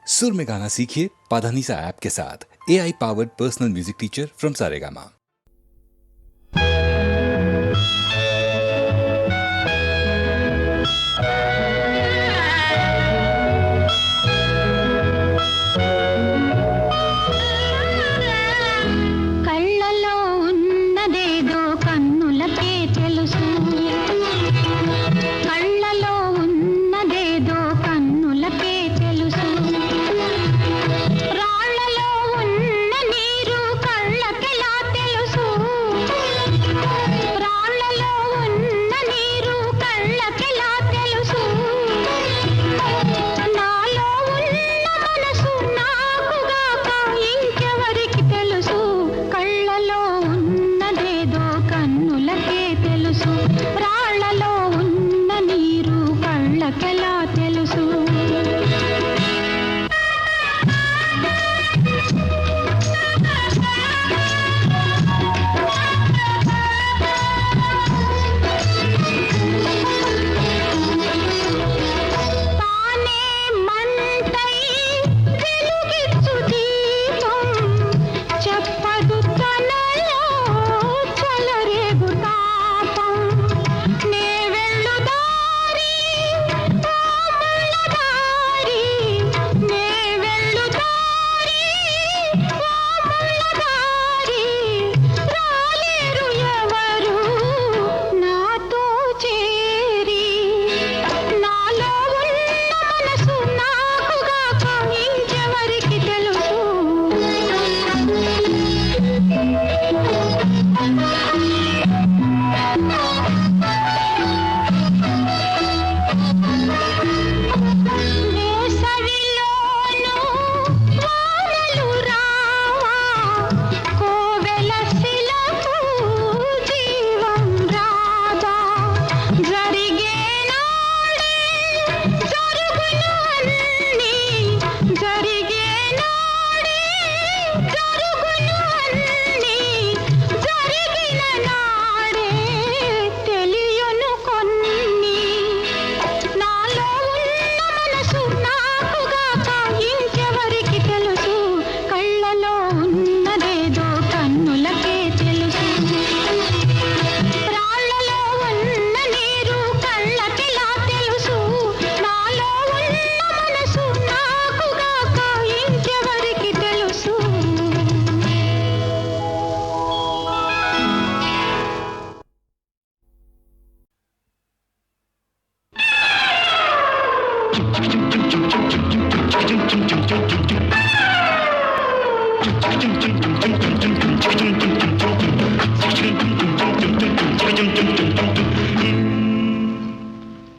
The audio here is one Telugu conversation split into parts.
सुर में गाना सीखिए पाधानीसा ऐप के साथ। AI powered personal music teacher from Saregama.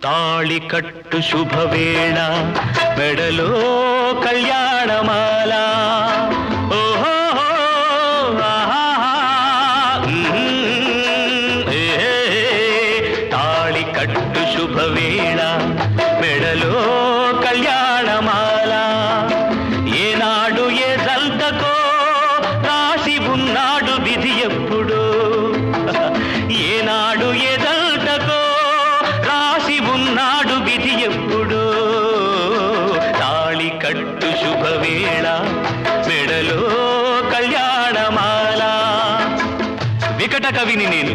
తాళి కట్టు శుభవేళ మెడలో కళ్యాణమాల ఓహో తాళి కట్టు శుభవేళ మెడలో కళ్యాణమాల ఏనాడు ఏ జంటకో రాసి ఉన్నాడు విధి ఎప్పుడు ఏనాడు ఏ జంటకో రాసి ఉన్నాడు విధి ఎప్పుడు తాళి కట్టు శుభవేళ మెడలో కళ్యాణమాల. వికట కవిని నేను,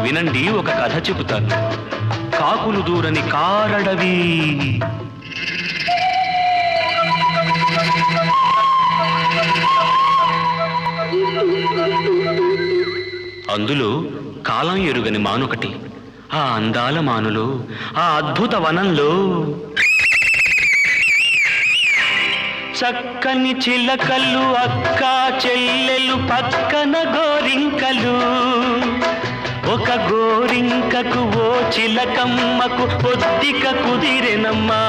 వినండి ఒక కథ చెబుతాను. కాకులు దూరని కారడవి. అందులో కాలం ఎరుగని మానొకటి. ఆ అందాల మానులో, ఆ అద్భుత వనంలో చక్కని చిలకలు, అక్క చెల్లెలు, పక్కన గోరింకలు. ఒక గోరింకకు ఓ చిలకమ్మకు పొద్దిక కుదిరెనమ్మా.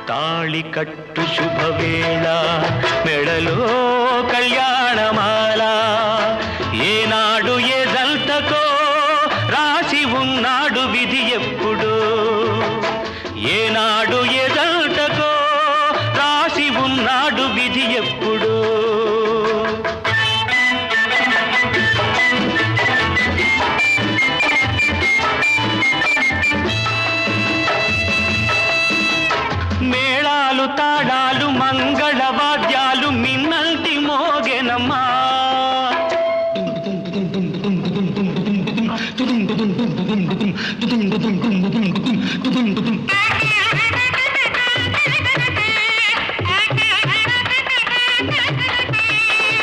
తాళి కట్టు శుభవేళ మెడలో కళ్యాణమాల ఏనాడు ఏ జంటకో రాసి ఉన్నాడు విధి ఎప్పుడు ఏనాడు ఏ జంటకో రాసి ఉన్నాడు విధి ఎప్పుడు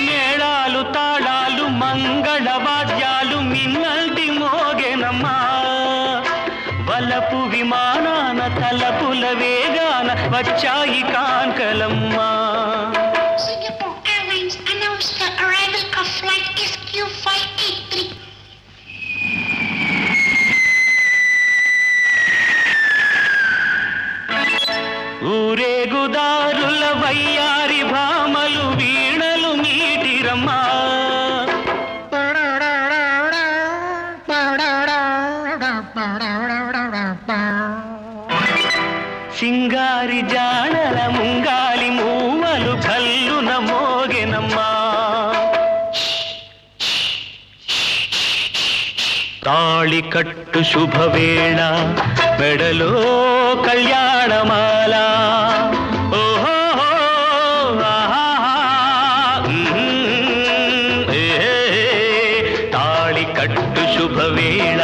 మేళాలు తాళాలు మంగళ వాద్యాలు మిన్నల్టి మోగెనమ్మా వలపు విమానాన తలపుల వేగాన వచ్చాయి కాంకలమ్మా. Singapore Airlines announced the arrival of flight SQ583. ఊరేగుదారుల వయ్యారి భామలు వీణలు మీటిరమ్మా సింగారి జాడల ముంగాలి మూవలు కల్లున మోగెనమ్మా. తాళి కట్టు శుభవేళ మెడలో కళ్యాణమాల ఓహో తాళి కట్టు శుభవేళ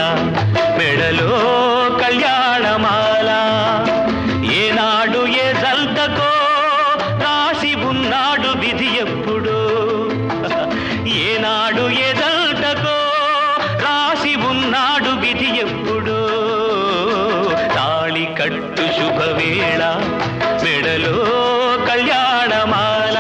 మెడలో కళ్యాణమాల ఏనాడు ఏ జల్తకో రాసి ఉన్నాడు విధి ఎప్పుడు ఏనాడు ఏ జల్తకో రాసి ఉన్నాడు విధి ఎప్పుడు తాళి కట్టు శుభవేళ మెడలో కళ్యాణమాల.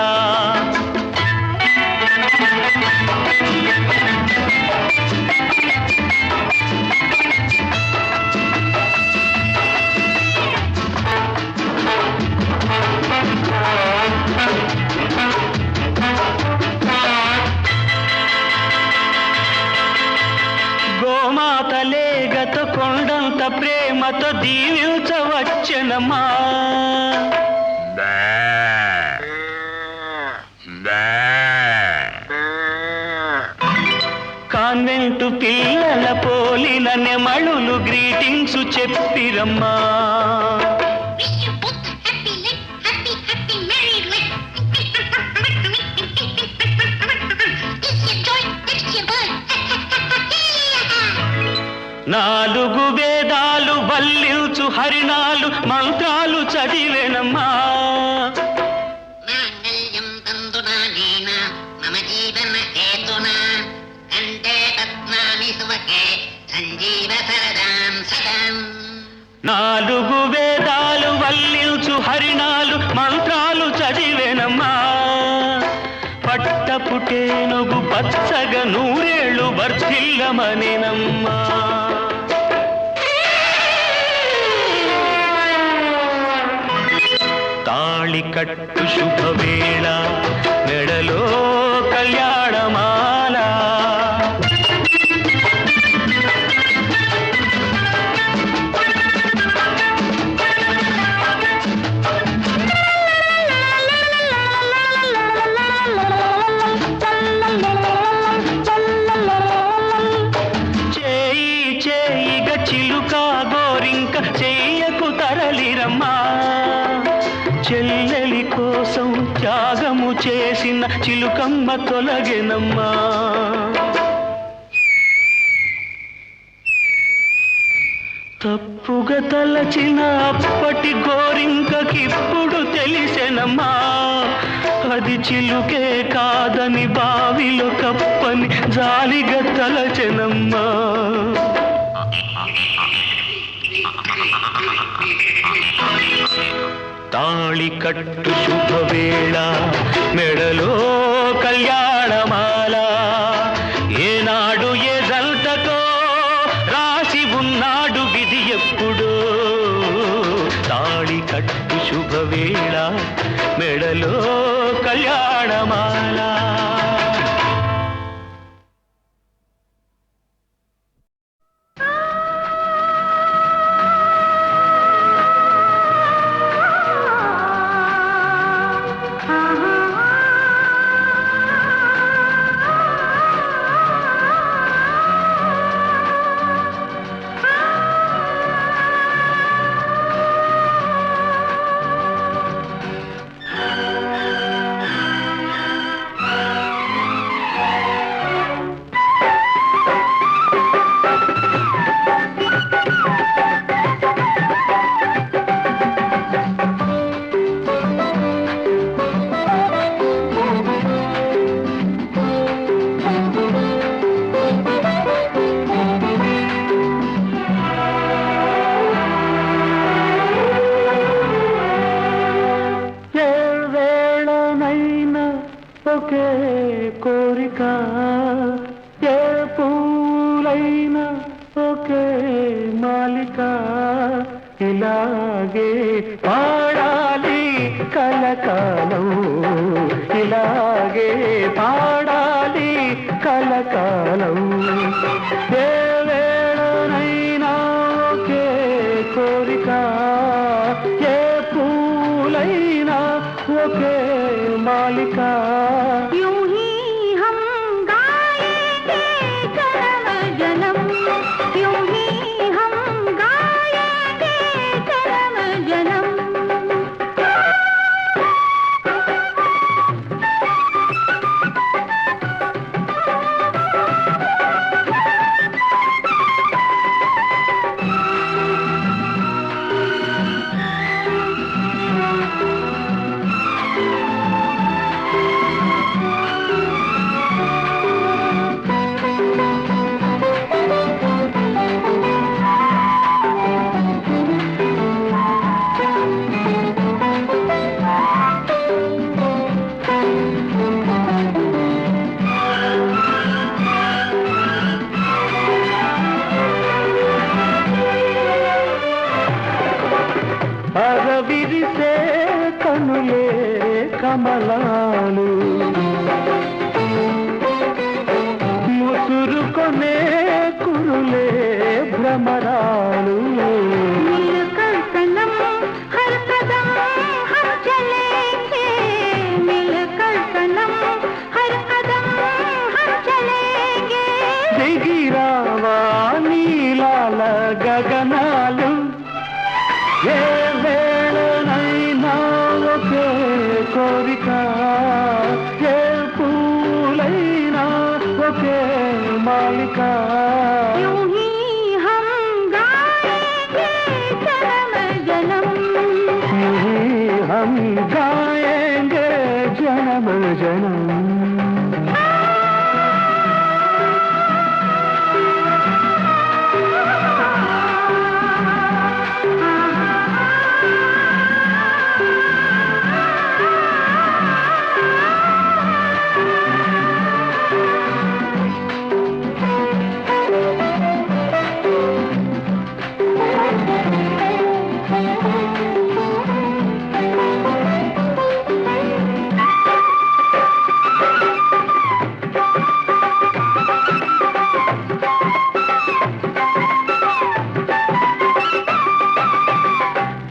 గోమాతలేగతో కొండంత ప్రేమతో దీవించవచ్చనమ్మా కాన్వెంటు పిల్లల పోలిన నెమళులు greetings చెప్పిరమ్మా. Wish you both a happy life, happy, happy married life. This your joy, next your boy. నాలుగు వేదాలు వల్లించు హరిణాలు మంత్రాలు చదివేనమ్మా మాంగళ్యం తంతునా నేన మమ జీవన హేతునా కంఠే పద్మాని సువకే సంజీవ సరదాం సదాం. నాలుగు వేదాలు వల్లించు హరిణాలు మంత్రాలు చదివేనమ్మా పట్టపుటేనుగు పచ్చగా నూరేళ్ళు వర్ధిల్లమనేనమ్మా. తాళి కట్టు శుభవేళ మెడలో కళ్యాణమాల చేయి చేయిగ చిలుక గోరింక చెయ్యకు తరలిరమ్మా చెల్లెలి కోసం త్యాగము చేసిన చిలుకమ్మ తొలగెనమ్మా. తప్పుగా తలచిన అప్పటి గోరింకకిప్పుడు తెలిసెనమ్మా అది చిలుకే కాదని బావిలో కప్పని జాలిగా తలచెనమ్మా. తాళి కట్టు శుభవేళ మెడలో కళ్యాణమాల ఏనాడు ఏ జల్తకో రాసి ఉన్నాడు విధి ఎప్పుడు తాళి కట్టు శుభవేళ మెడలో కళ్యాణమాల. పూలైనా ఒకే మాలిక ఇలాగే పాడాలి కలకాలం ఇలాగే పాడాలి కలకాలం ఏ వేళనైనా ఒకే కోరిక ఏ పూలైనా ఒకే మాలిక यूं ही हम गाएंगे जन्म जन्म यूं ही हम गाएंगे जन्म जन्म అరవిరిసే కనులే కమలాలు ముసురుకొనే కురులే భ్రమరాలు मिलकर सनम हर कदम हम चलेंगे मिलकर सनम हर कदम हम चलेंगे దిగిరావా నీలాల గగనాలు ఏ వేళనైనా ఒకే కోరిక ఏ పూలైనా ఒకే మాలిక यूं ही हम गाएंगे जन्म जन्म हम गाएंगे जन्म जन्म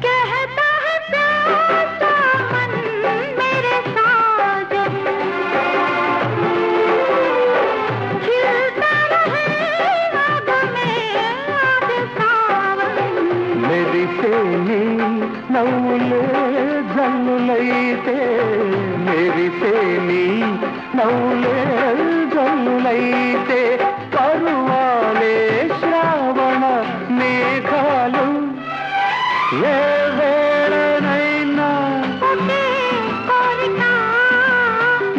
कहता है प्यासा मन मेरे साजन खिलता रहेगा गमे आज सावन మెరిసేని నవ్వులే జల్లులైతే మెరిసేని నవ్వులే జల్లులైతే పరువాలే శ్రావణ మేఘాలు ఏ వేళనైనా ఒకే కోరిక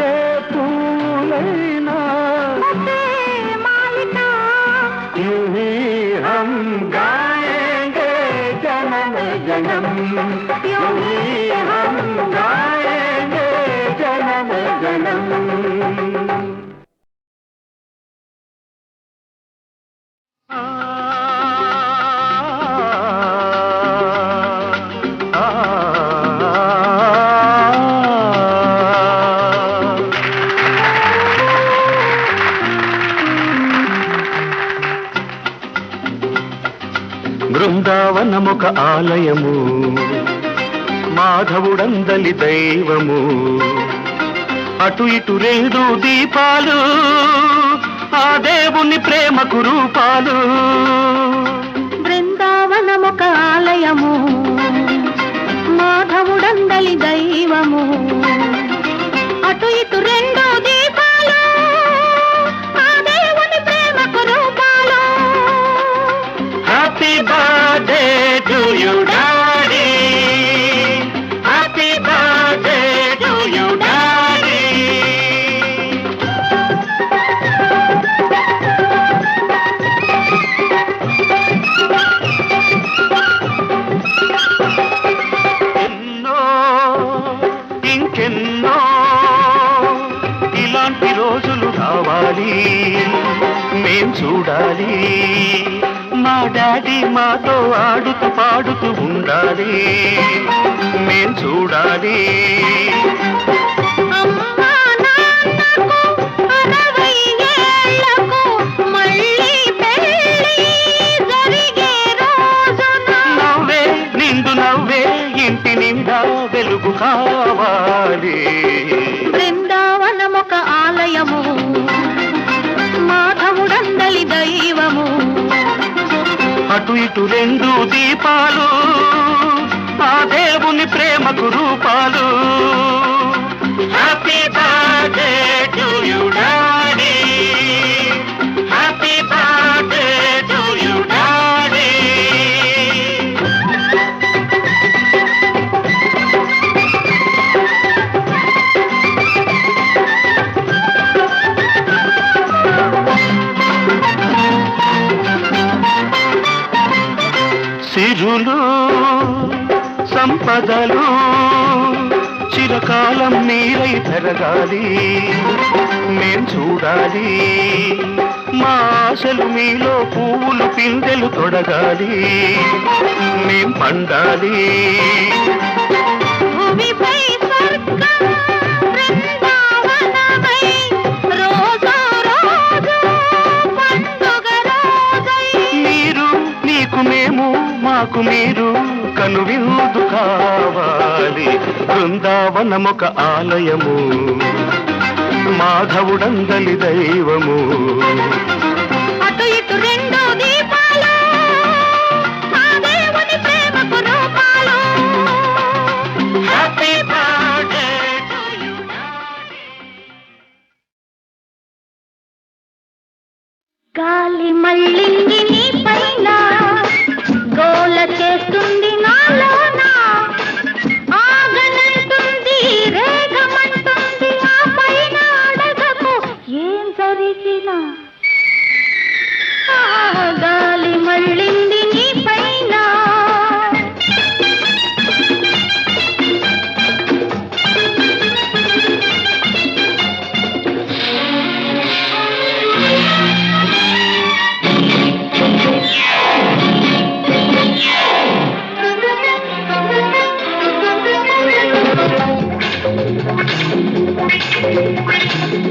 ఏ పూలైనా ఒకే మాలిక यूं ही हम गाएंगे जन्म जन्म यूं ही हम गाएंगे जन्म जन्म బృందావనమొక ఆలయము మాధవుడందలి దైవము అటు ఇటు రెండు దీపాలు ఆ దేవుని ప్రేమకు రూపాలు బృందావనమొక ఆలయము మాధవుడందలి దైవము అటు ఇటు రెండు దీపాలు ఆ దేవుని ప్రేమకు రూపాలు happy birthday to you daddy happy birthday to you daddy ఎన్నో ఇంకెన్నో ఇలాంటి రోజులు రావాలి మేం మేం చూడాలి. మా డాడీ మాతో ఆడుతూ పాడుతూ ఉండాలి. మేం చూడాలి. అమ్మా నాన్నకు 60 ఏళ్లకు మళ్ళీ పెళ్లి జరిగే రోజున నవ్వే నిండు నవ్వే ఇంటి నిండా వెలుగు కావాలి. బృందావనమొక ఆలయము, మాధవుడందలి దైవము. అటు ఇటు 2 దీపాలు, ఆ దేవుని ప్రేమకు రూపాలు. Happy birthday to you daddy, happy birthday to you daddy. సిరులు సంపదలు చిరకాలం మీరై పెరగాలి. మేం చూడాలి. మా ఆశలు మీలో పువ్వులు పిందెలు తొడగాలి. మేం పండాలి. భూమిపై స్వర్గం బృందావనమై, రోజు రోజు పండుగ రోజై. మీరు నీకు మేము మాకు మీరు కనువిందు కావాలి. బృందావనమొక ఆలయము, మాధవుడందలి దైవము. అటు ఇటు 2 దీపాలు, ఆ దేవుని ప్రేమకు రూపాలు. Happy birthday to you. గాలి మళ్ళింది నీ పైన, గోల చేస్తుంది నాలోన. ఆగనంటుంది, రేగమంటుంది, ఆ పైన అడగకు ఏం జరిగినా. గాలి మళ్ళింది నీ పైన.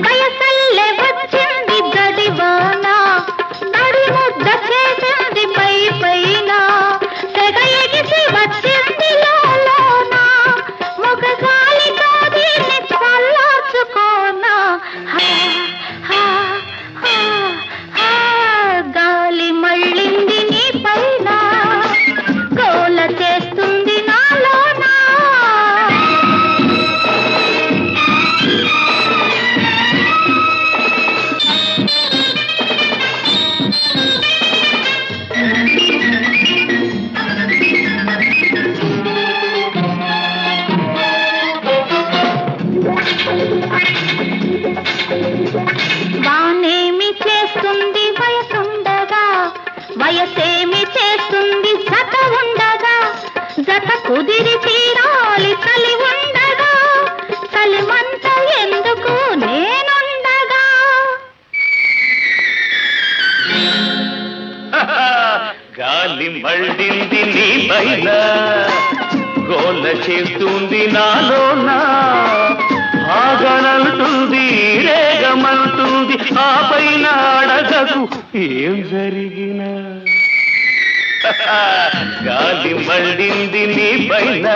వయసల్లే వచ్చింది గడివాన, తడి ముద్ద చేసింది పై పైన. తెగ ఎగిసి వచ్చింది లోలోన, మొగ గాలితో దీన్ని చల్లార్చుకోనా. హా, హా, హా, హా. గాలి మళ్ళింది నీ పైన, గోల చేస్తుంది నాలోన. వానేమి చేస్తుంది వయసుండగా, వయసేమి చేస్తుంది జత ఉండగా. జత కుదిరి తీరాలి చలి ఉండగా, చలిమంట ఎందుకు నేనుండగా. గాలి మళ్ళింది నీ పైన, గోల చేస్తుంది నాలోన. ఆగనంటుంది, రేగమంటుంది, ఆ పైన అడగకు ఏం జరిగినా. గాలి మళ్ళింది నీ పైన.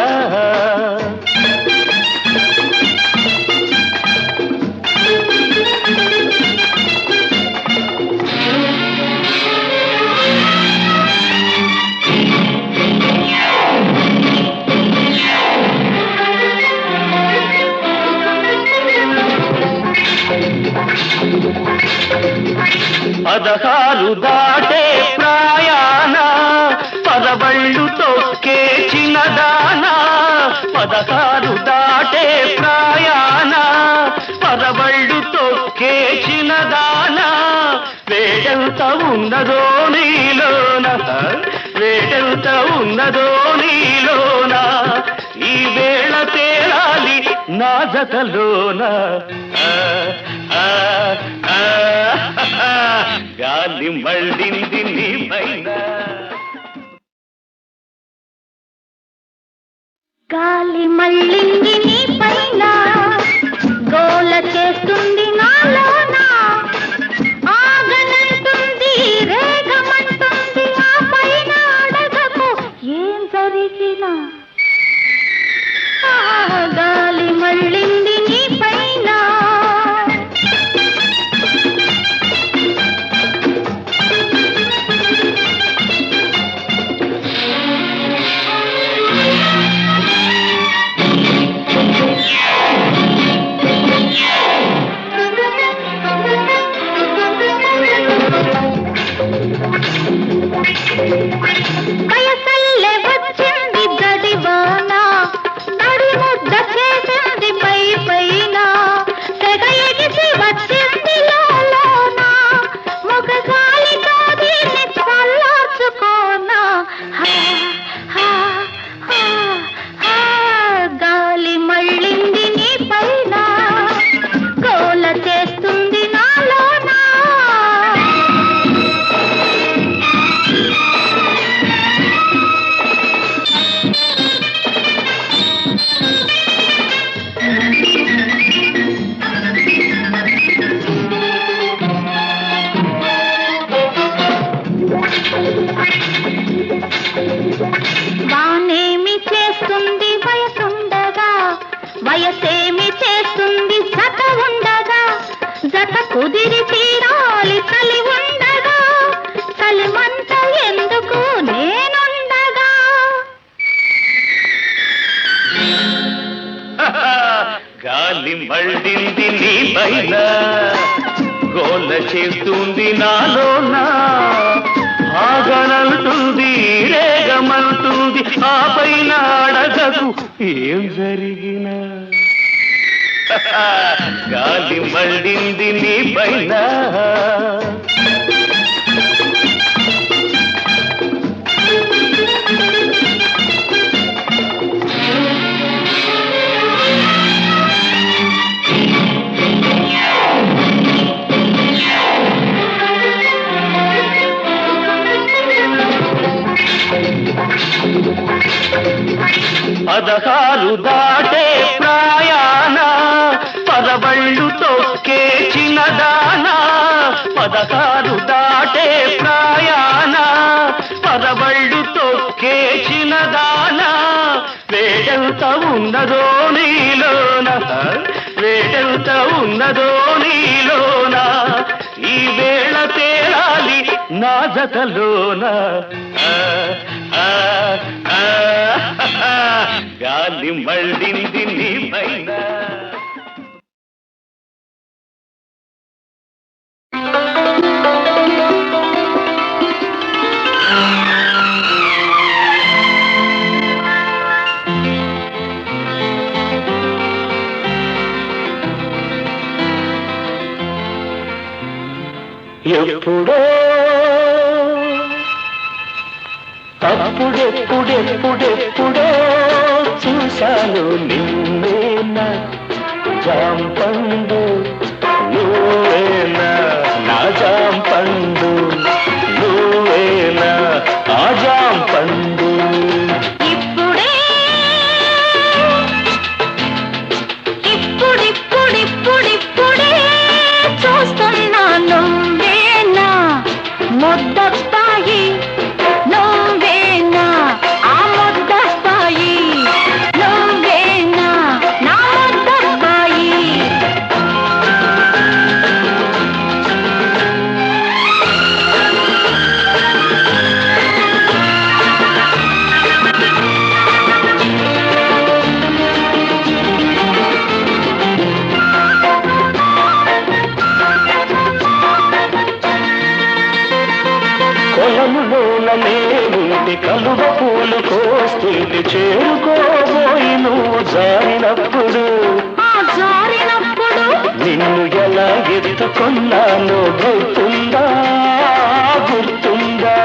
పదహారు దాటే ప్రాయాణ, పదబళ్ళు తొక్కే చిన్నదానా. 16 దాటే ప్రాయాణ, పదబళ్ళు తొక్కే చిన్నదానా. వేడంత ఉన్నదో నీలోన, వేడెంత ఉన్నదో నీలోన ఈ వేళ తేలాలి నా జతలోన గాలి మళ్ళింది నీ పైన గాలి మళ్ళింది నీ పైన గోల చేస్తుంది నాలోన ఆగనంటుంది రేగమంటుంది ఆ పైన అడగకు ఏం జరిగినా గాలి మళ్ళింది నీ పైన వయసల్లే వచ్చింది గడివాన నడి ముద్ద చేసింది పై పైన తెగ ఎగిసి వచ్చింది లోన మొగ గాలితో దీన్ని చల్లార్చుకోనా గాలి మళ్ళింది నీ పైన గోల చేస్తుంది నాలోన వానేమి చేస్తుంది వయసుండగా వయసేమి చేస్తుంది జత ఉండగా జత కుదిరి తీరాలి చలి ఉండగా చలిమంట ఎందుకు నేనుండగా గాలి మళ్ళింది నీ పైన గోల చేస్తుంది నాలోన ఆగనంటుంది రేగమంటుంది ఆ పైన అడగకు ఏం జరిగినా గాలి మళ్ళింది నీ పైన పదహారు దాటే ప్రాయాణ పదబళ్ళు తొక్కే చిన్నదానా పదహారు దాటే ప్రాయాణ పదబళ్ళు తొక్కే చిన్నదానా వేడెంత ఉన్నదో నీలోన వేడెంత ఉన్నదో నీలోన ఈ వేళ తేలాలి నా జతలోన గాలి మళ్ళింది నీ పైన ఎప్పుడో అప్పుడెప్పుడెప్పుడెప్పుడో చూశాను నిన్నేనా జాంపండు నువ్వేనా నా జాంపండు నువ్వేనా ఆ జాంపండు ఇప్పుడిప్పుడిప్పుడిప్పుడే చూస్తున్నా నువ్వేనా ముద్దస్తాయి నువ్వేనా ఆ ముద్దస్తాయి నువ్వేనా నా ముద్దస్తాయి నేనుంటి కలువ పూలు కోస్తుంటే చేరుకోబోయి నువ్వు జారినప్పుడు నిన్ను ఎలా ఎత్తుకున్నానో గుర్తుందా గుర్తుందా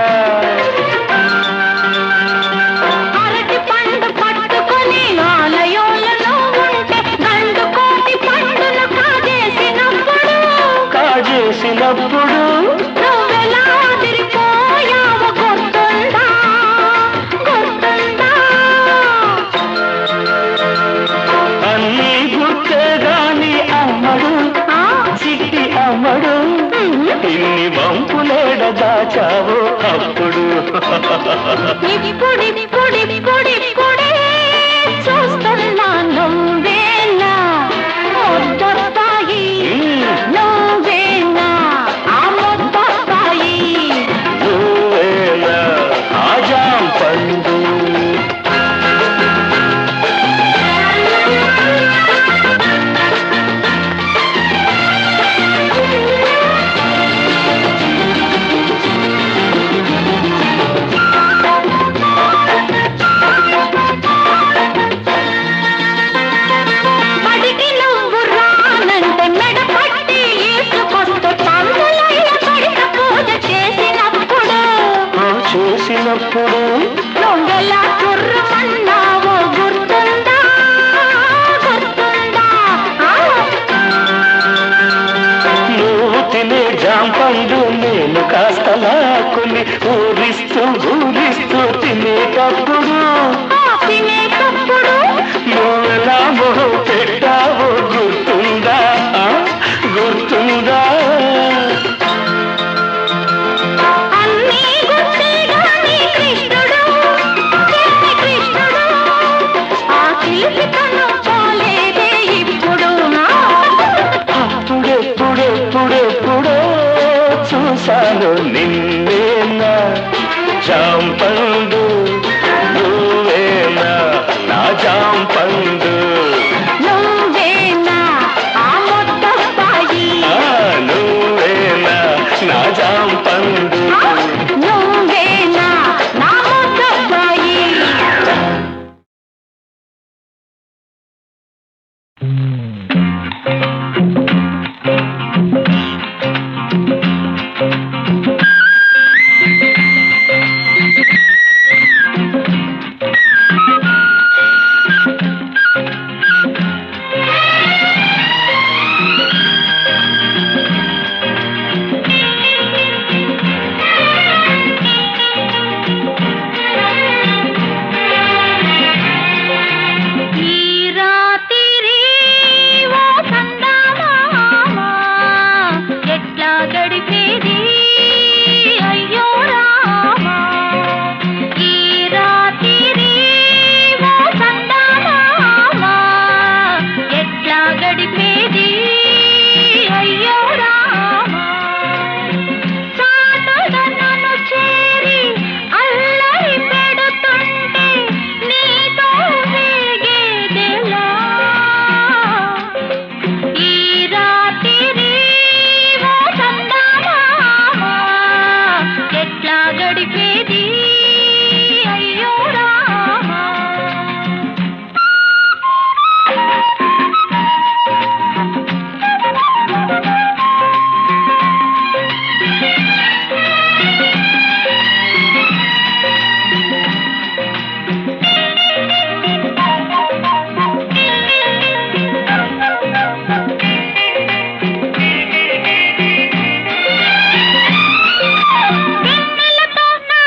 వచ్చావో అప్పుడు ఇప్పుడిప్పుడిప్పుడిప్పుడే చూస్తున్నా నువ్వేనా ముద్దొస్తాయి నువ్వేనా ఆ ముద్దొస్తాయి నువ్వేనా ఆజాం పండు మడికి నువ్వు రానంటే మెడ పట్టి ఈసుకొస్తూ పందులయ్య పడిక పూజ చేసినప్పుడు చేసినప్పుడు నువ్వెలా కుర్రమన్నావో గుర్తుందా గుర్తుందా నువ్వు తినే జాంపండు నేను కాస్త లాక్కుని ఊరిస్తూ తినేటప్పుడు తినేటప్పుడు నువ్వెలా మొహం పెట్టావో గుర్తుందా గుర్తుందా అన్నీ గుర్తే గాని కృష్ణుడు కృష్ణుడు ఆ కీర్తితనం పోలేదే ఇప్పుడు అప్పుడెప్పుడెప్పుడెప్పుడో చూశాను నిన్నేనా జాంపండు నువ్వేనా నా జాంపండు నువ్వేనా ఆ ముద్దొస్తాయి నువ్వేనా నా జాంపండు నువ్వేనా నా ముద్దొస్తాయి ఈ రాత్రి ఓ చందమామ ఎట్లా గడిపేది అయ్యో రామా ఈ రాత్రి ఓ చందమామ ఎట్లా గడిపేది అయ్యో రామా చాటుగా నన్ను చేరి అల్లరి పెడుతుంటే నీతో వేగేదెలా ఈ రాత్రి ఓ చందమామ ఎట్లా గడిపేది అయ్యో రామా వెన్నెలతో నా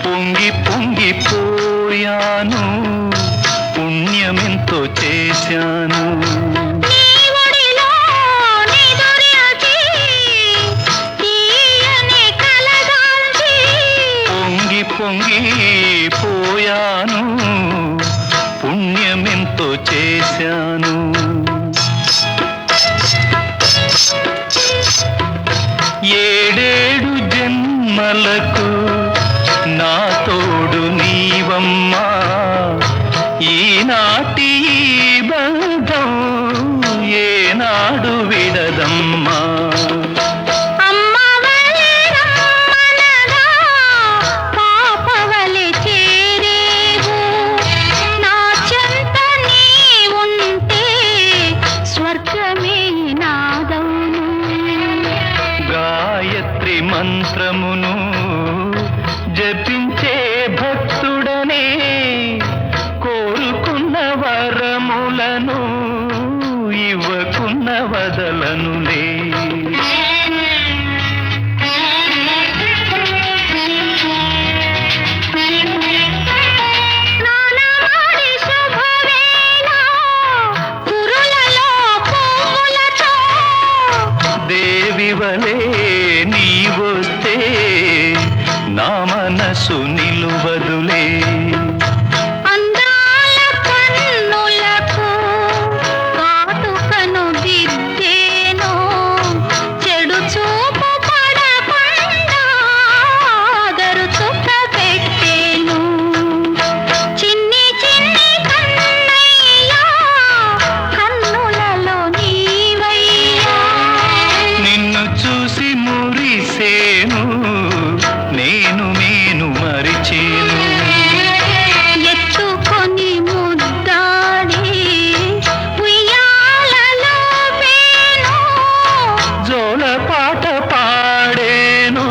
పొంగి పొంగిపోయాను, పుణ్యమెంతో చేశాను. నీ ఒడిలో నిదురించి తీయని కలగాల్చి పొంగి పొంగిపోయాను, పుణ్యమెంతో చేశాను. ఏడేడు జన్మలకు నా తోడు నీవమ్మా, ఈనాటి ఈ బంధం ఏనాడు విడదమ్మా. అమ్మవలే రమ్మనగా పాపవలె చేరేవు, నా చెంత నీ ఉంటే స్వర్గమే నాదవును. గాయత్రి మంత్రమును జపించే భక్తుడనే కోరుకున్న వరములను ఇవ్వకున్న వదలనులే. స్నానమాడి శుభవేళ కురులలో పువ్వులతో దేవివలే నీవొస్తే నా మనసు నిలువదులే. అందాల కన్నులకు కాటుకను దిద్దేను, చెడు చూపు పడకుండా ఆదరు చుక్క పెట్టేను. చిన్ని చిన్ని కన్నయ్యా కన్నులలో నీవయ్యా, నిన్ను చూసి మురిసేను, నేను మరిచేను. ఎత్తుకొని ముద్దాడి ఉయ్యాలలో పేను, జోల పాట పాడేను,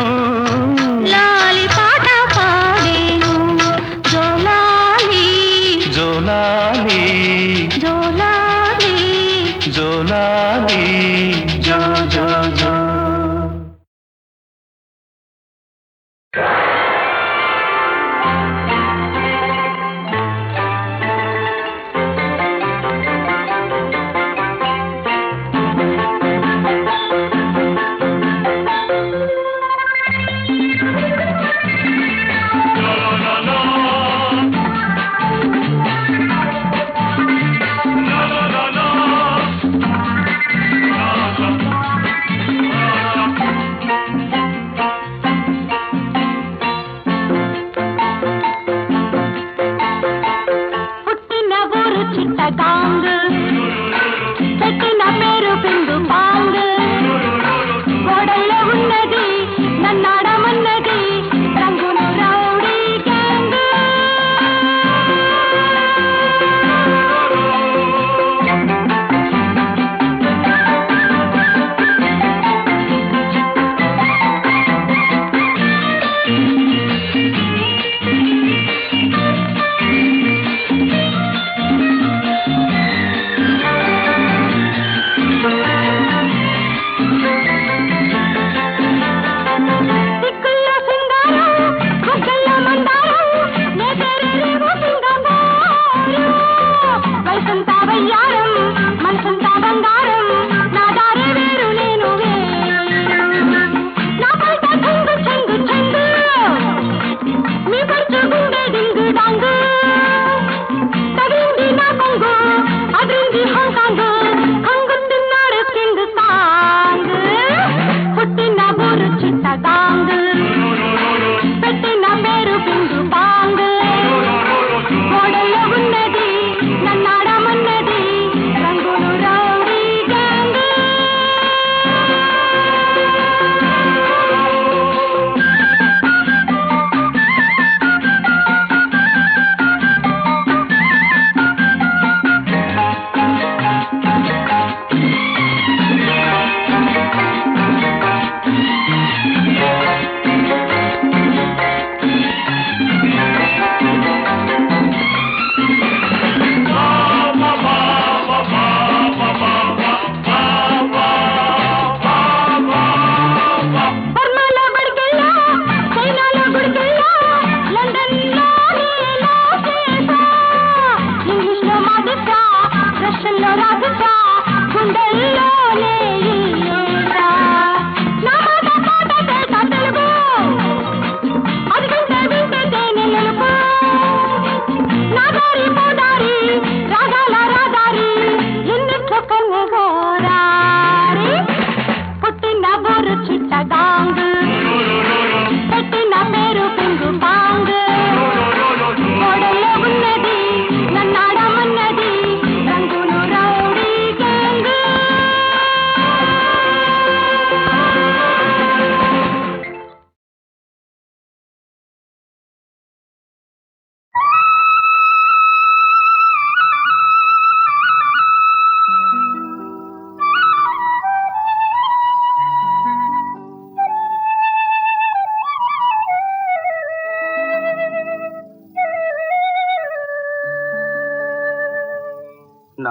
లాలి పాట పాడేను. జోలాలి జోలాలి జోలాలి జోలాలి జో జో జో.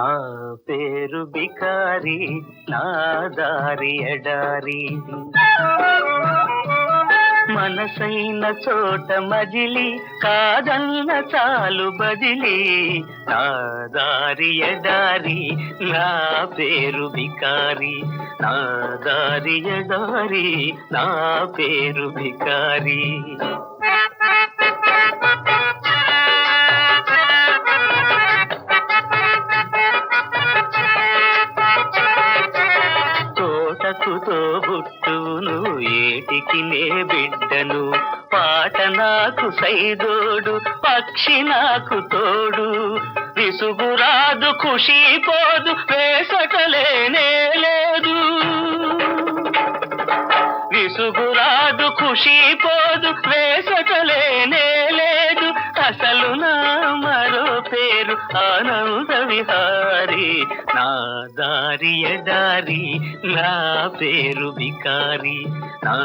నా పేరు బికారి, నా దారి ఎడారి. మనసైన చోట మజిలి, కాదన్న చాలు బదిలి. నా దారి ఎడారి, నా పేరు బికారి. నా దారి ఎడారి, నా పేరు బికారి. తోటకుతో బుట్టును, ఏటికి నే బిడ్డను. పాట నాకు సైదోడు, పక్షి నాకు తోడు. విసుగురాదు ఖుషి పోదు, వేసటలేనే లేదు. విసుగురాదు ఖుషి పోదు, వేసటలేనే లేదు. అసలు నా మరో పేరు ఆనంద విహారి. నా దారి ఎడారి, నా పేరు బికారి. నా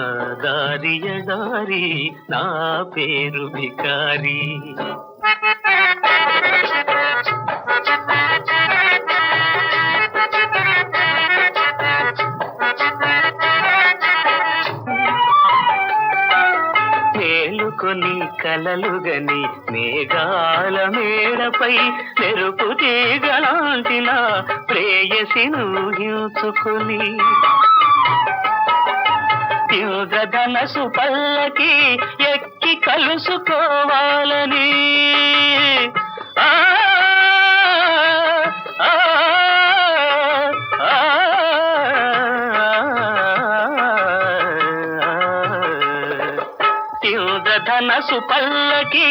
దారి ఎడారి, నా పేరు బికారి. మేలుకొని కలలుగని మేఘాల మేడపై, మెరుపు తీగలాంటిన ప్రేయసిను ఊహించుకొని. తీవ్రధనసు పల్లకి ఎక్కి కలుసుకోవాలని. ఆ ఆ ధనసు పల్లకి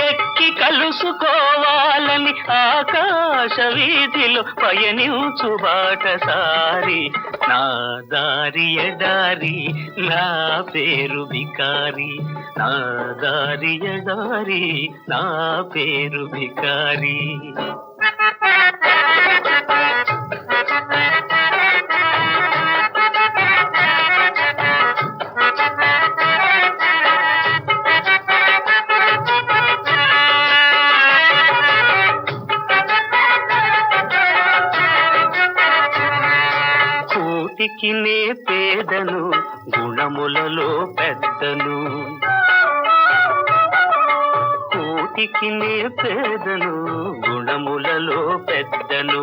ఎక్కి కలుసుకోవాలని, ఆకాశ వీధిలో పయనించు బాటసారి. నా దారి ఎడారి, నా పేరు బికారి. నా దారి ఎడారి, నా పేరు బికారి. కూటికి నే పేదను, గుణములలో పెద్దను. కూటికి నే పేదను, గుణములలో పెద్దను.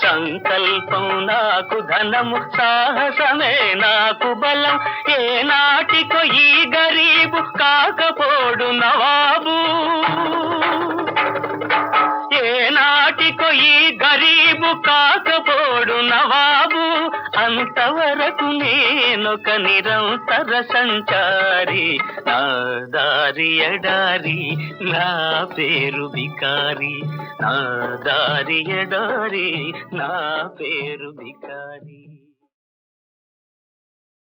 సంకల్పం నాకు ధనము, సాహసమే నాకు బలం. ఏ నాటికో ఈ గరీబు కాకపోడు నవాబు. ఏ నాటికో ఈ గరీబు కాకపోడు నవాబు. అంతవరకు నేనొక నిరంతర సంచారి. నా దారి ఎడారి, నా పేరు బికారి. నా దారి ఎడారి, నా పేరు బికారి.